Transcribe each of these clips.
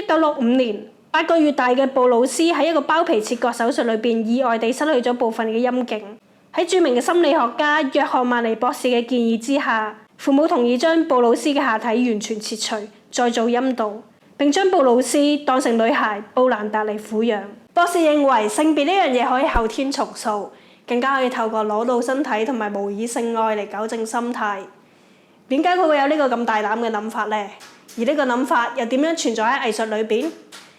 1965年，8個月大嘅布魯斯喺一個包皮切割手術裏邊意外地失去咗部分嘅陰莖。喺著名嘅心理學家約翰曼尼博士嘅建議之下，父母同意將布魯斯嘅下體完全切除，再做陰道，並將布魯斯當成女孩布蘭達嚟撫養。博士認為性別呢樣嘢可以後天重塑，更加可以透過裸露身體同埋模擬性愛嚟糾正心態。點解佢會有呢個咁大膽嘅諗法呢？而呢個諗法又點樣存在喺藝術裏邊？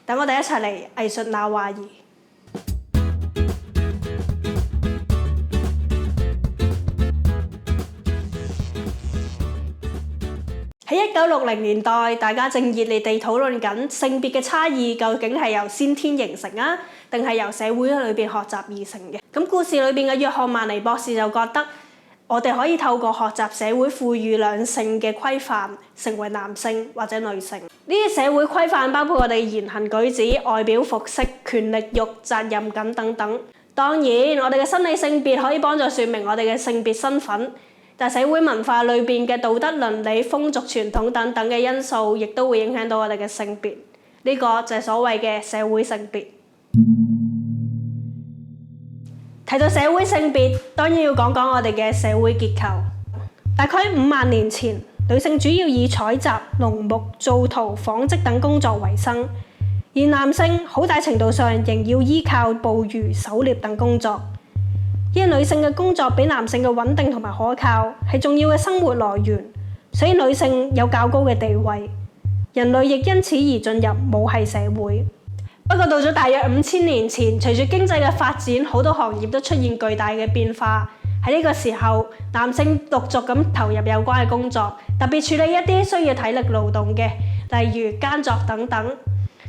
等我哋一齊嚟藝術那話兒。喺1960年代，大家正熱烈地討論緊性別嘅差異究竟係由先天形成啊，定係由社會裏邊學習而成嘅。咁故事裏邊嘅約翰曼尼博士就覺得，我哋可以透過學習社會賦予兩性嘅規範，成為男性或者女性。呢啲社會規範包括我哋言行舉止、外表服飾、權力慾、責任感等等。當然，我哋嘅生理性別可以幫助説明我哋嘅性別身份。但社會文化裏邊嘅道德倫理、風俗傳統等等嘅因素，亦都會影響到我哋嘅性別。呢個就係所謂嘅社會性別。提到社會性別，當然要講講我哋嘅社會結構。大概5萬年前，女性主要以採集、農牧、造圖、紡織等工作為生，而男性好大程度上仍要依靠捕魚、狩獵等工作。因為女性嘅工作比男性嘅穩定同埋可靠，係重要嘅生活來源，所以女性有較高嘅地位。人類亦因此而進入母系社會。不過到咗大約5000年前，隨住經濟嘅發展，好多行業都出現巨大嘅變化。喺呢個時候，男性陸續咁投入有關嘅工作，特別處理一啲需要體力勞動嘅，例如耕作等等。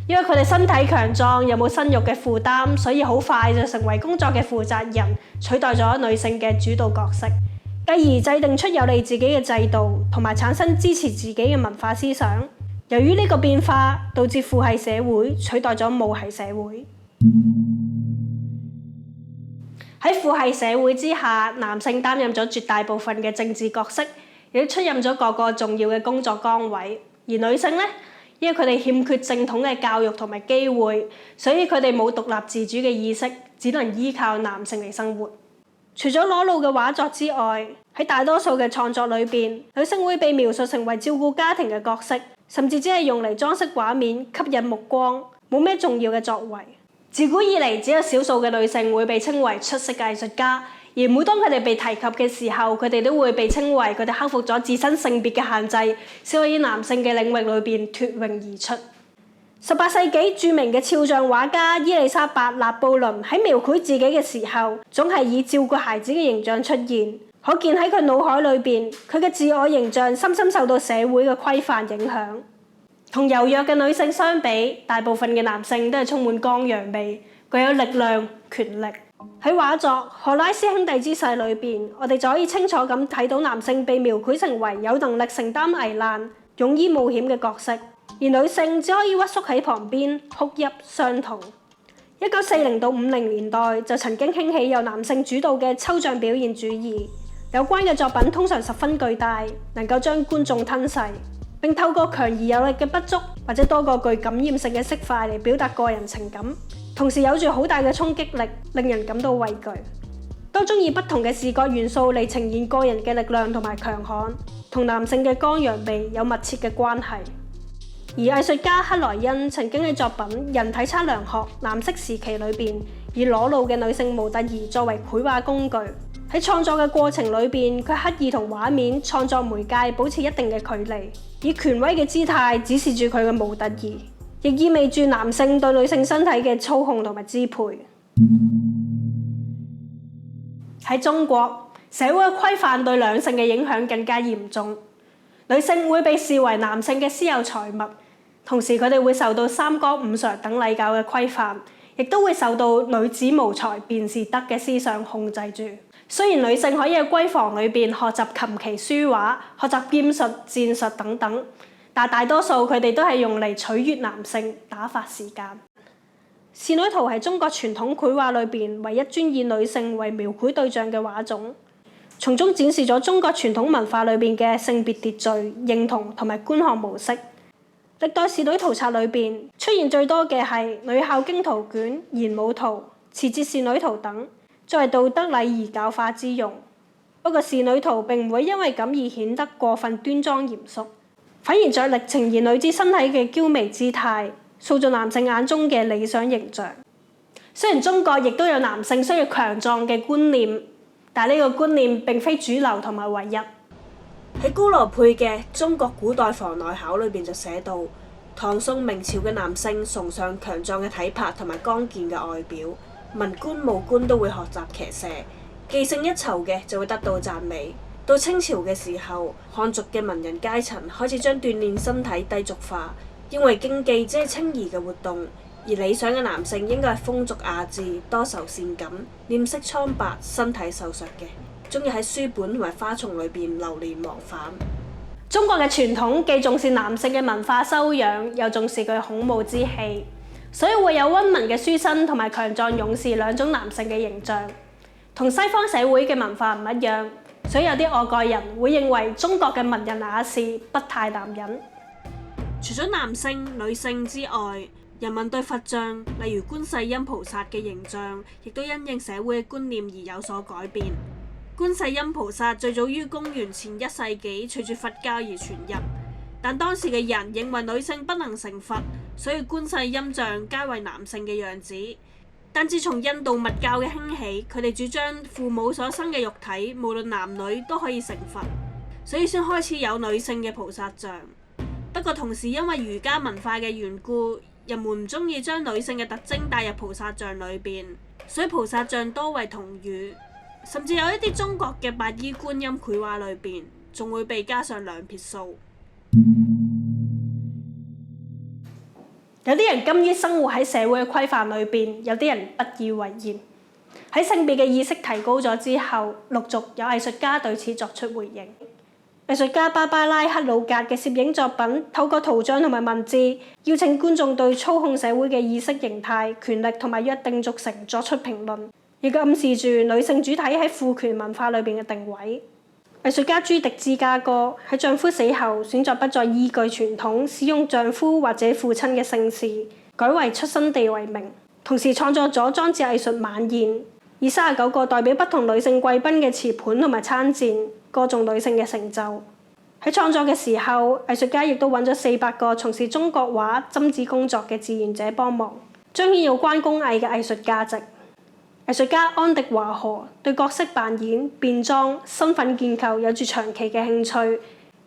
因為佢哋身體強壯，又冇生育嘅負擔，所以好快就成為工作嘅負責人，取代咗女性嘅主導角色，繼而制定出有利自己嘅制度，同埋產生支持自己嘅文化思想。由於呢個變化，導致父系社會取代咗母系社會。喺父系社會之下，男性擔任咗絕大部分嘅政治角色，亦都出任咗各個重要嘅工作崗位。而女性呢？因為佢哋欠缺正統嘅教育同埋機會，所以佢哋冇獨立自主嘅意識，只能依靠男性嚟生活。除咗裸露嘅畫作之外，喺大多數嘅創作裏邊，女性會被描述成為照顧家庭嘅角色，甚至只係用嚟裝飾畫面、吸引目光，冇咩重要嘅作為。自古以嚟，只有少數嘅女性會被稱為出色嘅藝術家。而每當佢哋被提及嘅時候，佢哋都會被稱為佢哋克服咗自身性別嘅限制，先可以男性嘅領域裏邊脫穎而出。18世紀著名嘅肖像畫家伊麗莎白·納布倫喺描繪自己嘅時候，總係以照顧孩子嘅形象出現，可見喺佢腦海裏邊，佢嘅自我形象深深受到社會嘅規範影響。同柔弱嘅女性相比，大部分嘅男性都係充滿剛陽味，具有力量、權力。喺畫作《荷拉斯兄弟之誓》裏邊，我哋就可以清楚咁睇到男性被描繪成為有能力承擔危難、勇於冒險嘅角色，而女性只可以屈縮喺旁邊哭泣傷痛。1940到50年代就曾經興起由男性主導嘅抽象表現主義，有關嘅作品通常十分巨大，能夠將觀眾吞噬，並透過強而有力嘅筆觸或者多個具感染性嘅色塊嚟表達個人情感。同時有住好大嘅衝擊力，令人感到畏懼。當中以不同嘅視覺元素嚟呈現個人嘅力量同埋強悍，同男性嘅剛陽味有密切嘅關係。而藝術家克萊恩曾經喺作品《人體測量學：藍色時期》裏邊，以裸露嘅女性模特兒作為繪畫工具。喺創作嘅過程裏邊，佢刻意同畫面創作媒介保持一定嘅距離，以權威嘅姿態指示住佢嘅模特兒。亦意味住男性對女性身體嘅操控同埋支配。喺中國，社會嘅規範對兩性嘅影響更加嚴重。女性會被視為男性嘅私有財物，同時佢哋會受到三綱五常等禮教嘅規範，亦都會受到女子無才便是德嘅思想控制住。雖然女性可以喺閨房裏邊學習琴棋書畫、學習劍術、戰術等等，但大多數佢哋都係用嚟取悅男性、打發時間。仕女圖係中國傳統繪畫裏邊唯一專以女性為描繪對象嘅畫種，從中展示咗中國傳統文化裏邊嘅性別秩序、認同同埋觀看模式。歷代仕女圖冊裏邊出現最多嘅係女孝經圖卷、賢母圖、持節仕女圖等，作為道德禮儀教化之用。不過仕女圖並唔會因為咁而顯得過分端莊嚴肅，反而着力呈現女子身體嘅嬌微姿態，塑造男性眼中嘅理想形象。雖然中國亦都有男性需要強壯嘅觀念，但呢個觀念並非主流同埋唯一。喺高羅佩嘅《中國古代房內考》裏邊就寫到，唐宋明朝嘅男性崇尚強壯嘅體魄同埋剛健嘅外表，文官武官都會學習騎射，技勝一籌嘅就會得到讚美。到清朝嘅時候，漢族嘅文人階層開始將鍛鍊身體低俗化，認為競技只係清怡嘅活動，而理想嘅男性應該係豐足雅致、多愁善感、臉色蒼白、身體瘦削嘅，鍾意喺書本同埋花叢裏邊流連忘返。中國嘅傳統既重視男性嘅文化修養，又重視佢孔武之氣，所以會有溫文嘅書生同埋強壯勇士兩種男性嘅形象，同西方社會嘅文化唔一樣。所以有啲外國人會認為中國嘅文人雅士不太男人。除咗男性、女性之外，人們對佛像，例如觀世音菩薩嘅形象，亦都因應社會嘅觀念而有所改變。觀世音菩薩最早於公元前1世紀隨住佛教而傳入，但當時嘅人認為女性不能成佛，所以觀世音像皆為男性嘅樣子。但自從印度密教嘅興起，佢哋主張父母所生嘅肉體無論男女都可以成佛，所以先開始有女性嘅菩薩像。不過同時因為儒家文化嘅緣故，人們唔中意將女性嘅特徵帶入菩薩像裏邊，所以菩薩像多為童乳，甚至有一啲中國嘅白衣觀音繪畫裏邊，仲會被加上兩撇鬚。有啲人甘於生活喺社會嘅規範裏邊，有啲人不以為然。喺性別嘅意識提高咗之後，陸續有藝術家對此作出回應。藝術家芭芭拉克魯格嘅攝影作品透過圖像同埋文字，邀請觀眾對操控社會嘅意識形態、權力同埋約定俗成作出評論，亦暗示住女性主體喺父權文化裏邊嘅定位。藝術家朱迪芝加哥喺丈夫死後選擇不再依據傳統使用丈夫或者父親嘅姓氏，改為出生地為名，同時創作咗裝置藝術晚宴，以39個代表不同女性貴賓嘅瓷盤同埋餐墊，歌頌女性嘅成就。喺創作嘅時候，藝術家亦都揾咗400個從事中國畫針子工作嘅志願者幫忙，彰顯有關工藝嘅藝術價值。藝術家安迪華荷對角色扮演、變裝、身份建構有住長期嘅興趣，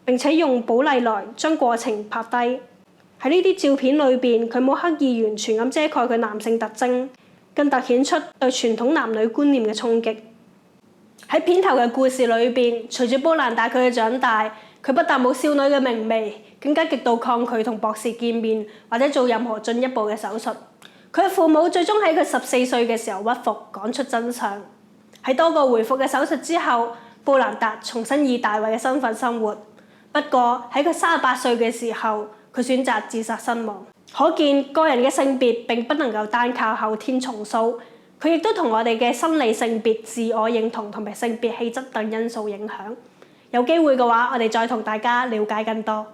並且用寶麗來將過程拍低。喺呢啲照片裏邊，佢冇刻意完全咁遮蓋佢男性特徵，更突顯出對傳統男女觀念嘅衝擊。喺片頭嘅故事裏邊，隨住波蘭大佢嘅長大，佢不但冇少女嘅明媚，更加極度抗拒同博士見面或者做任何進一步嘅手術。佢嘅父母最終喺佢14歲嘅時候屈服，講出真相。喺多個回復嘅手術之後，布蘭達重新以大衛嘅身份生活。不過喺佢38歲嘅時候，佢選擇自殺身亡。可見個人嘅性別並不能夠單靠後天重塑，佢亦都同我哋嘅生理性別、自我認同同埋性別氣質等因素影響。有機會嘅話，我哋再同大家了解更多。